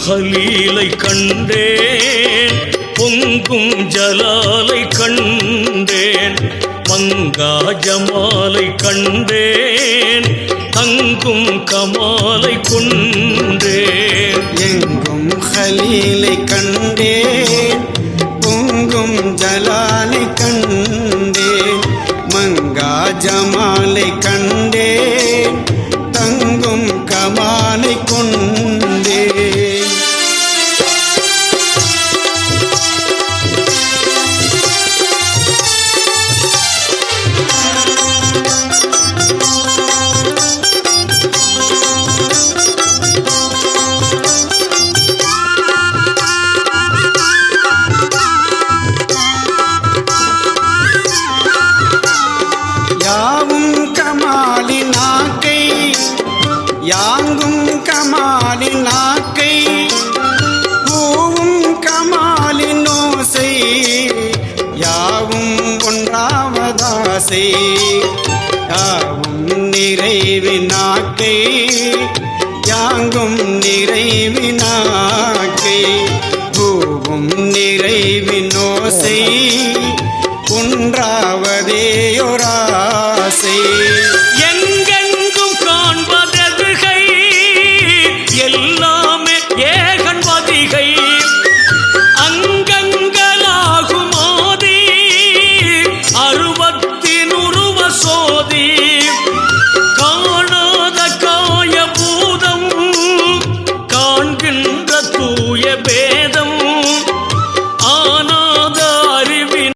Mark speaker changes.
Speaker 1: ஹலீலை கண்டேன், பொங்கும் ஜலாலை கண்டேன், மங்கா ஜமாலை கண்டேன், தங்கும் கமாலை கொண்டேன்.
Speaker 2: எங்கும் ஹலீலை கண்டேன், பொங்கும் ஜலாலை கண்டேன், மங்கா ஜமாலை கண்டேன், தங்கும் கமாலை கொண்டேன். யாங்கும் கமாலின் நாக்கை, பூவும் கமாலின் ஓசை, யாவும் ஒன்றாவதாசை. யாவும் நிறைவினாக்கை, யாங்கும் நிறைவினாக்கை, பூவும் நிறைவினோசை, ஒன்றாவதே